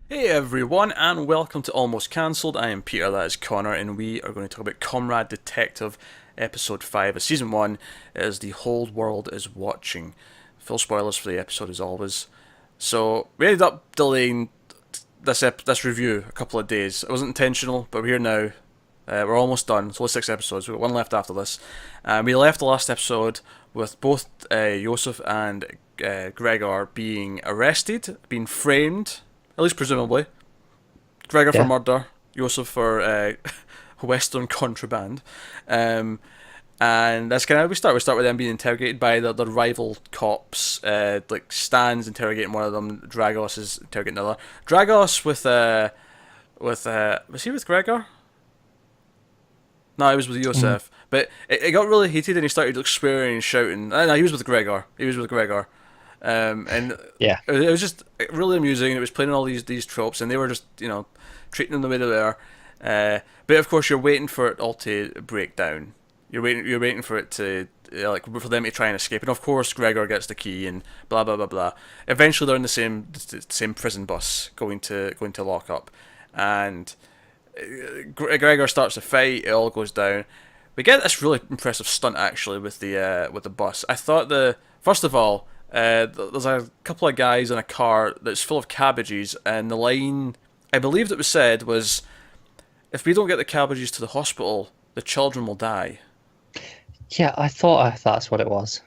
Hey everyone, and welcome to Almost Cancelled. I am Peter, that is Connor, and we are going to talk about Comrade Detective, Episode 5 of Season 1, as the whole world is watching. Full spoilers for the episode as always. So, we ended up delaying this review a couple of days. It wasn't intentional, but we're here now. We're almost done. It's only 6 episodes. We've got one left after this. We left the last episode with both Joseph and Gregor being arrested, being framed, at least presumably. Gregor for Yeah. murder, Joseph for Western contraband. Um, and that's kind of how we start. We start with them being interrogated by the rival cops. Like Stan's interrogating one of them. Dragos is interrogating another. Dragos with was he with Gregor? No, he was with Mm. Yosef. But it got really heated and he started like swearing and shouting. No, he was with Gregor. He was with Gregor. And Yeah. it was just really amusing. It was playing all these tropes, and they were just treating them the way they were. But of course, you're waiting for it all to break down. You're waiting for it to like for them to try and escape. And of course, Gregor gets the key, and blah blah blah blah. Eventually, they're in the same prison bus going to lock up, and Gregor starts to fight. It all goes down. We get this really impressive stunt actually with the bus. I thought the first of all, there's a couple of guys in a car that's full of cabbages, and the line I believe that was said was, "If we don't get the cabbages to the hospital, the children will die." Yeah, I thought that's what it was.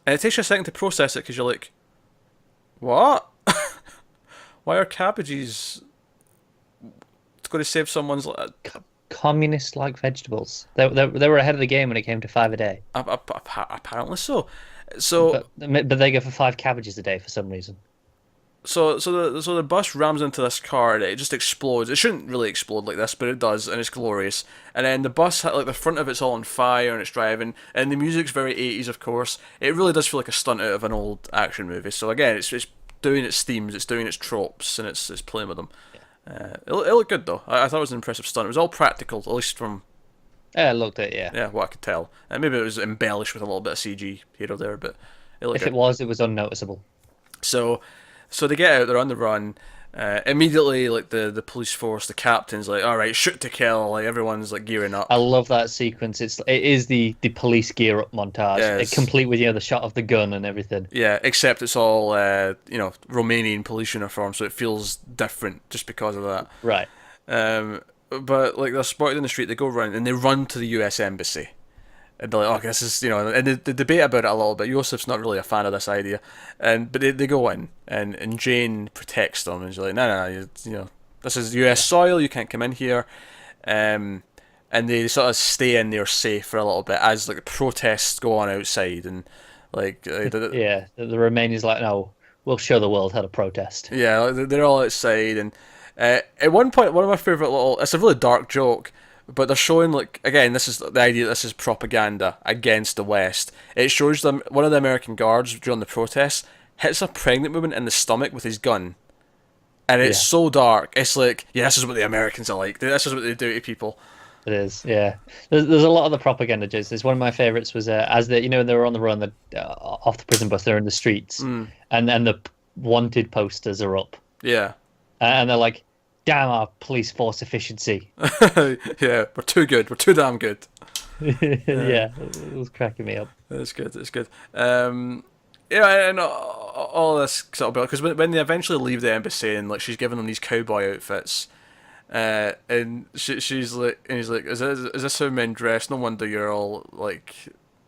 And it takes you a second to process it because you're like, "What? Why are cabbages going to save someone's?" Communist like vegetables. They were ahead of the game when it came to five a day. Apparently so. So But they go for five cabbages a day for some reason. So the bus rams into this car and it just explodes. It shouldn't really explode like this, but it does, and it's glorious. And then the bus, like the front of it's all on fire and it's driving, and the music's very 80s, of course. It really does feel like a stunt out of an old action movie. So again, it's doing its themes, it's doing its tropes, and it's playing with them. It looked good though. I thought it was an impressive stunt. It was all practical, at least from Yeah, I looked at it, yeah. yeah what I could tell. And maybe it was embellished with a little bit of CG here or there, but it looked If good. it was unnoticeable. So So they get out, they're on the run. Immediately, like the police force, the captain's like, "All right, shoot to kill!" Like everyone's like gearing I up. love that sequence. It is the police gear up montage, Yes, complete with the shot of the gun and everything. yeah. Except it's all Romanian police uniform, so it feels different just because of that. Right. But like they're spotted in the street, they go run and they run to the U.S. embassy. And they're like, "Oh, this is," and they debate about it a little bit. Yosef's not really a fan of this idea, but they go in, and Jane protects them, and she's like, "No, no, no, this is U.S. soil. You can't come in here." Um, and they sort of stay in there safe for a little bit as like the protests go on outside, and like Yeah. The Romanians like, no, we'll show the world how to protest. yeah, like, they're all outside, and at one point, one of my favorite little, it's a really dark joke, but they're showing like again, this is the idea that this is propaganda against the West. It shows them one of the American guards during the protests hits a pregnant woman in the stomach with his gun, and it's Yeah. so dark. It's like, yeah, this is what the Americans are like. This is what they do to people. It is, yeah. There's a lot of the propaganda jokes. There's one of my favorites was as they were on the run, off the prison bus, they're in the streets, Mm, and the wanted posters are up, yeah, and they're like, "Damn our police force efficiency." yeah, we're too good. We're too damn good. Yeah, Yeah, it was cracking me up. it's good. It's good. Yeah, and all this sort of because when they eventually leave the embassy and like she's giving them these cowboy outfits, and she's like, and he's like, is this how men dress? No wonder you're all like,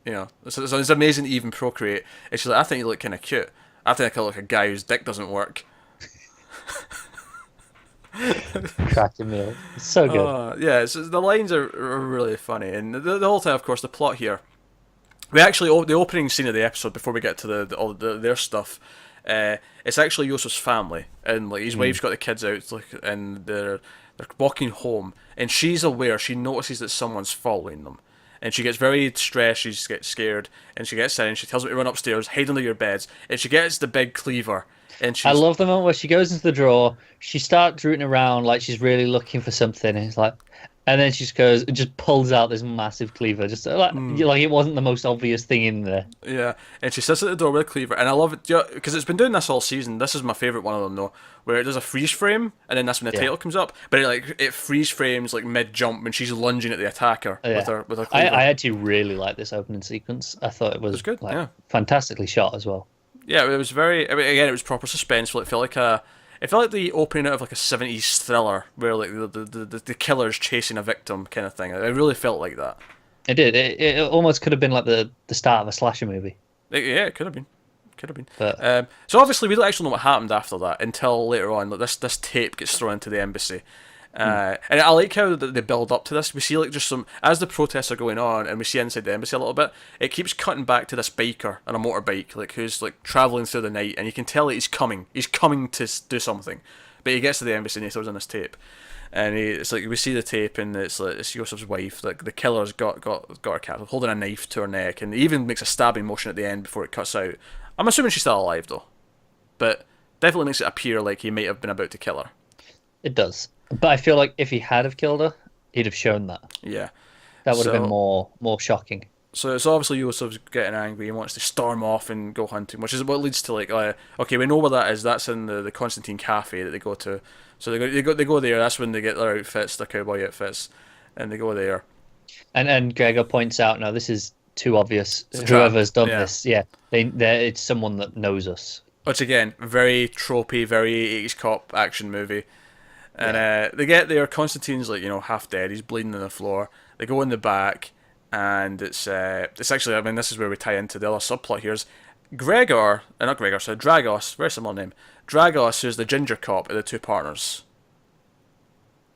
it's amazing to even procreate. And she's like, I think you look kind of cute. I think I look like a guy whose dick doesn't work. Cracking me up. It's so good. Yeah, the lines are really funny, and the whole time, of course, the plot here. We actually the opening scene of the episode before we get to all their stuff. It's actually Yosef's family, and like his Mm. wife's got the kids out, like, and they're walking home, and she's aware. She notices that someone's following them, and she gets very stressed. She gets scared, and she gets in. And she tells them to run upstairs, hide under your beds, and she gets the big cleaver, and I she's love the moment where she goes into the drawer, she starts rooting around like she's really looking for something, and it's like, And then she just pulls out this massive cleaver, just like it wasn't the most obvious thing in there. Yeah, and she sits at the door with a cleaver, and I love it because it's been doing this all season. This is my favorite one of them though, where it does a freeze frame, and then that's when the Yeah. title comes up. But it freeze frames like mid jump when she's lunging at the attacker Yeah. with her I cleaver. actually really like this opening sequence. I thought it It was was good. like Yeah, fantastically shot as well. yeah. It was very. I mean, again, it was proper suspenseful. It felt like a. It felt like the opening out of like a '70s thriller, where like the killer's chasing a victim kind of thing. It really felt like that. It did. It almost could have been like the start of a slasher movie. Yeah, it could have been. Could have been. But So obviously we don't actually know what happened after that until later on. Like this tape gets thrown into the embassy, and I like how they build up to this. We see like just some as the protests are going on, and we see inside the embassy a little bit. It keeps cutting back to this biker on a motorbike, like who's like traveling through the night, and you can tell that he's coming. He's coming to do something, but he gets to the embassy and he throws in this tape. And it's like we see the tape, and it's like it's Yosef's wife. Like the killer's got her captive, holding a knife to her neck, and he even makes a stabbing motion at the end before it cuts out. I'm assuming she's still alive though, but definitely makes it appear like he might have been about to kill her. it does. But I feel like if he had have killed her, he'd have shown that. Yeah. That would have So- been more shocking. So it's obviously Yosef's getting angry. He wants to storm off and go hunting, which is what leads to like, okay, we know where that is. That's in the Constantine Cafe that they go to. So they go there. That's when they get their outfits, their cowboy outfits, and they go there. And Gregor points out, no, this is too obvious. a trap. Whoever's done Yeah. this, it's someone that knows us. Which again, very tropey, very 80s cop action movie. And they get there. Constantine's like half dead. He's bleeding on the floor. They go in the back, and it's actually, I mean, this is where we tie into the other subplot. Here's Gregor, not Gregor, so Dragos, very similar name. Dragos, who's the ginger cop, are the two partners.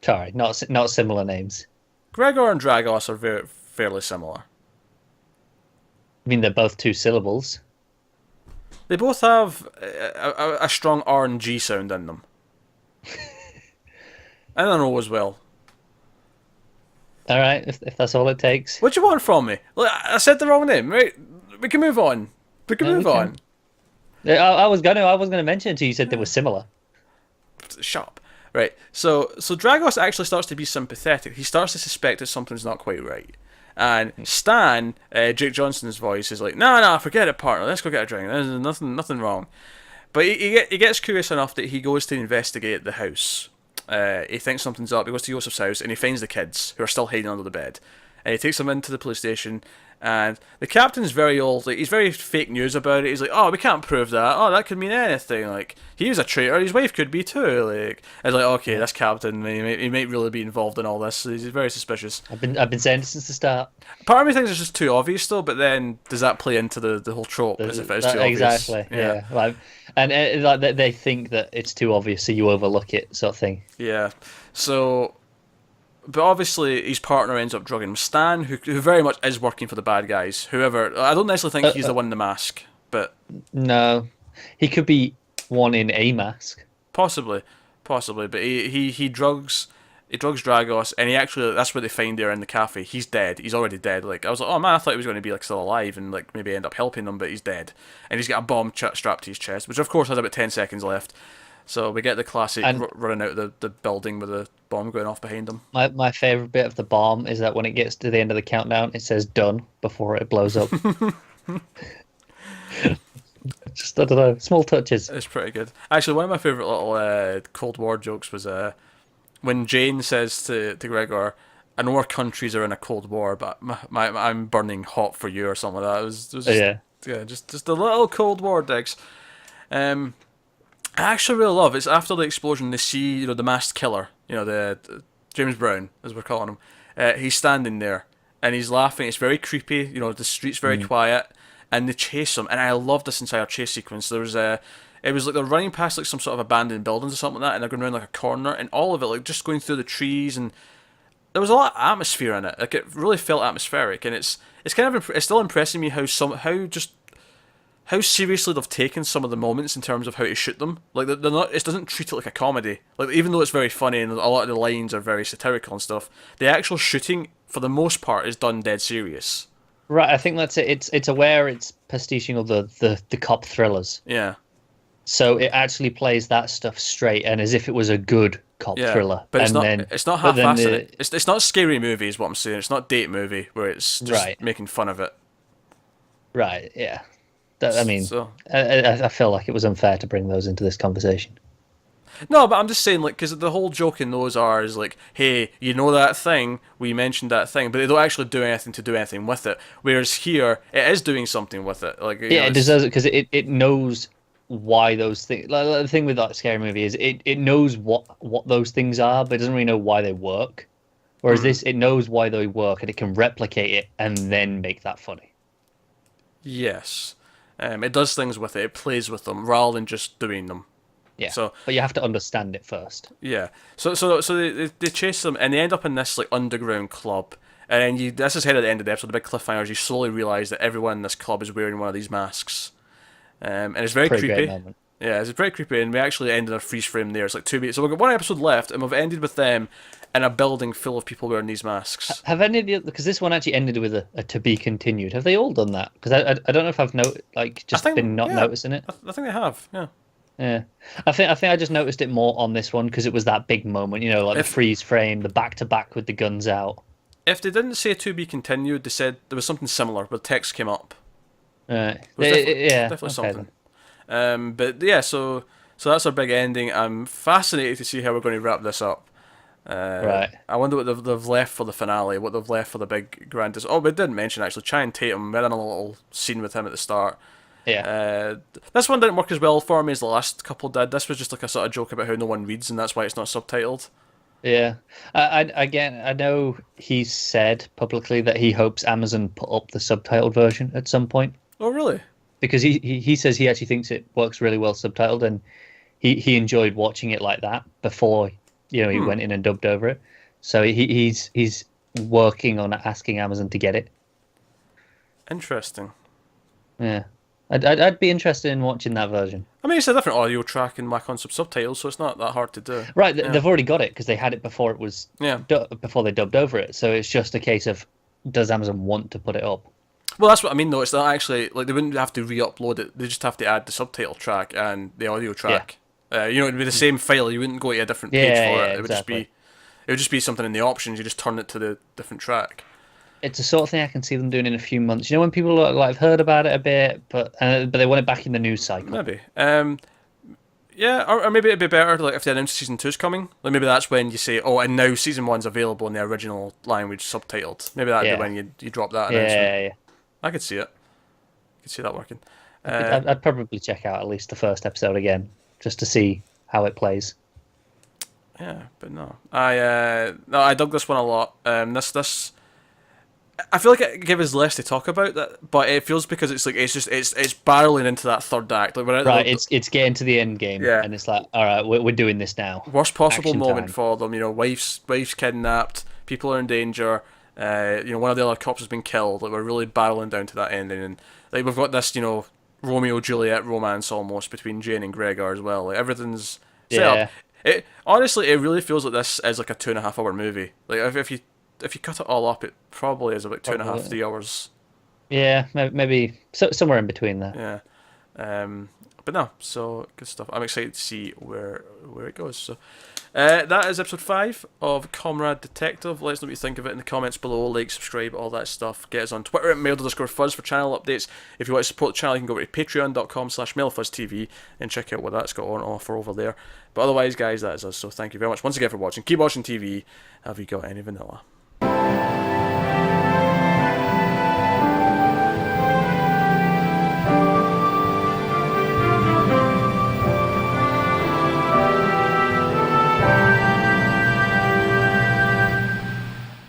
Sorry, not similar names. Gregor and Dragos are fairly similar. I mean, they're both two syllables. They both have a strong R and G sound in them. I don't know as well. All right, if that's all it takes. What do you want from me? Look, I said the wrong name, right? We can move on. We can No, move we on. I was gonna mention it until you said they were similar. Shut up. Right. So Dragos actually starts to be sympathetic. He starts to suspect that something's not quite right. And Stan, Jake Johnson's voice, is like, no, forget it, partner. Let's go get a drink. There's nothing wrong. But he gets curious enough that he goes to investigate the house. He thinks something's up. He goes to Yosef's house and he finds the kids who are still hiding under the bed. And he takes them into the police station. And the captain's very old. Like, he's very fake news about it. He's like, oh, we can't prove that. Oh, that could mean anything. Like, he was a traitor. His wife could be too. Like, I was like, okay, this captain, he might really be involved in all this. He's very suspicious. I've been saying it since the start. Part of me thinks it's just too obvious, though. But then, does that play into the whole trope? As if it is too obvious? Exactly. Yeah. Like, and like they think that it's too obvious, so you overlook it, sort of thing. Yeah. So, but obviously his partner ends up drugging him. Stan, who very much is working for the bad guys. Whoever, I don't necessarily think he's the one in the mask, but No, he could be one in a mask. possibly. But he drugs Dragos, and he actually, that's what they find there in the cafe. He's dead. He's already dead. Like, I was like, oh man, I thought he was going to be like still alive and like maybe end up helping them, but he's dead. And he's got a bomb strapped to his chest, which of course has about 10 seconds left. So we get the classic running out of the building with a bomb going off behind him. My favorite bit of the bomb is that when it gets to the end of the countdown, it says "done" before it blows up. Just, I don't know, small touches. It's pretty good. Actually, one of my favourite little Cold War jokes was when Jane says to Gregor, I know our countries are in a Cold War, but I'm burning hot for you, or something like that. It was just, just a little Cold War digs. I actually really love it's after the explosion they see the masked killer, the James Brown as we're calling him. He's standing there and he's laughing. It's very creepy. The street's very quiet, and they chase him. And I love this entire chase sequence. There was it was like they're running past like some sort of abandoned buildings or something like that, and they're going around like a corner, and all of it like just going through the trees, and there was a lot of atmosphere in it. Like it really felt atmospheric, and it's kind of it's still impressing me how seriously they've taken some of the moments in terms of how to shoot them. Like they're not. It doesn't treat it like a comedy. Like even though it's very funny and a lot of the lines are very satirical and stuff, the actual shooting for the most part is done dead serious. Right, I think that's it. It's aware it's pastiching of the cop thrillers. Yeah. So it actually plays that stuff straight and as if it was a good cop Yeah, thriller, but and then it's not but then half-assing it. It's not a scary movie, is what I'm saying. It's not a date movie where it's just right, making fun of it. right, yeah. I mean, So I feel like it was unfair to bring those into this conversation. no, but I'm just saying, like, because the whole joke in those are is like, hey, you know that thing? We mentioned that thing, but they don't actually do anything to do anything with it. Whereas here, it is doing something with it. Like, Yeah, it deserves it because it knows why those things. Like, the thing with that scary movie is it knows what those things are, but it doesn't really know why they work. Whereas this, it knows why they work and it can replicate it and then make that funny. yes, it does things with it. It plays with them rather than just doing them. Yeah, So but you have to understand it first. yeah, so they chase them and they end up in this like underground club. And then this is head at the end of the episode, the big cliffhanger is you slowly realise that everyone in this club is wearing one of these masks. And it's very Pretty great creepy. moment. Yeah, it's very creepy, and we actually ended a freeze frame there. It's like 2 minutes. So we've got one episode left, and we've ended with them in a building full of people wearing these masks. Have any of the because this one actually ended with a to be continued. Have they all done that? Because I don't know if I've just been not yeah, noticing it. I think they have. Yeah. Yeah, I think I just noticed it more on this one because it was that big moment. You know, like the freeze frame, the back to back with the guns out. If they didn't say to be continued, they said there was something similar, where text came up. Yeah, Definitely okay, something. But yeah, so that's our big ending. I'm fascinated to see how we're going to wrap this up. Right. I wonder what they've left for the finale, what they've left for the big grand. Oh, we didn't mention actually Channing Tatum. We had a little scene with him at the start. Yeah. This one didn't work as well for me as the last couple did. This was just like a sort of joke about how no one reads, and that's why it's not subtitled. Yeah. Again, I know he's said publicly that he hopes Amazon put up the subtitled version at some point Oh, really? because he says he actually thinks it works really well subtitled and he enjoyed watching it like that before he went in and dubbed over it. So he's working on asking Amazon to get it. Interesting. Yeah. I'd be interested in watching that version. I mean, it's a different audio track and whack on some subtitles, so it's not that hard to do. Right, Yeah. they've already got it because they had it before it was before they dubbed over it. So it's just a case of does Amazon want to put it up? Well, that's what I mean, though. It's not actually like they wouldn't have to re-upload it. They just have to add the subtitle track and the audio track. It'd be the same file. You wouldn't go to a different page for it. It would exactly. it would just be something in the options. You just turn it to the different track. It's the sort of thing I can see them doing in a few months. You know, when people are, like have heard about it a bit, but they want it back in the news cycle. Maybe. Yeah, or maybe it'd be better like if they announced season 2's coming. Like maybe that's when you say, oh, and now season 1's available in the original language subtitled. Maybe that'd be when you drop that announcement. Yeah. I could see it. I could see that working. I'd probably check out at least the first episode again just to see how it plays. Yeah, but no, I dug this one a lot. This I feel like it gave us less to talk about that, but it feels because it's barreling into that third act. Like it's getting to the end game, and it's like, all right, we're doing this now. Worst possible Action moment time. for them. You know, wife's kidnapped, people are in danger. One of the other cops has been killed. Like we're really barreling down to that ending, and like we've got this, Romeo Juliet romance almost between Jane and Gregor as well. Like everything's set up. It honestly, it really feels like this is like a 2.5 hour movie. Like if you cut it all up, it probably is about 2.5, 3 hours. Yeah, maybe somewhere in between there. Yeah, but no, so good stuff. I'm excited to see where it goes. So that is episode 5 of Comrade Detective. Let us know what you think of it in the comments below. Like, subscribe, all that stuff. Get us on Twitter at mail_fuzz for channel updates. If you want to support the channel, you can go over to patreon.com/mailfuzztv and check out what that's got on offer over there. But otherwise, guys, that is us. So thank you very much once again for watching. Keep watching TV. Have you got any vanilla?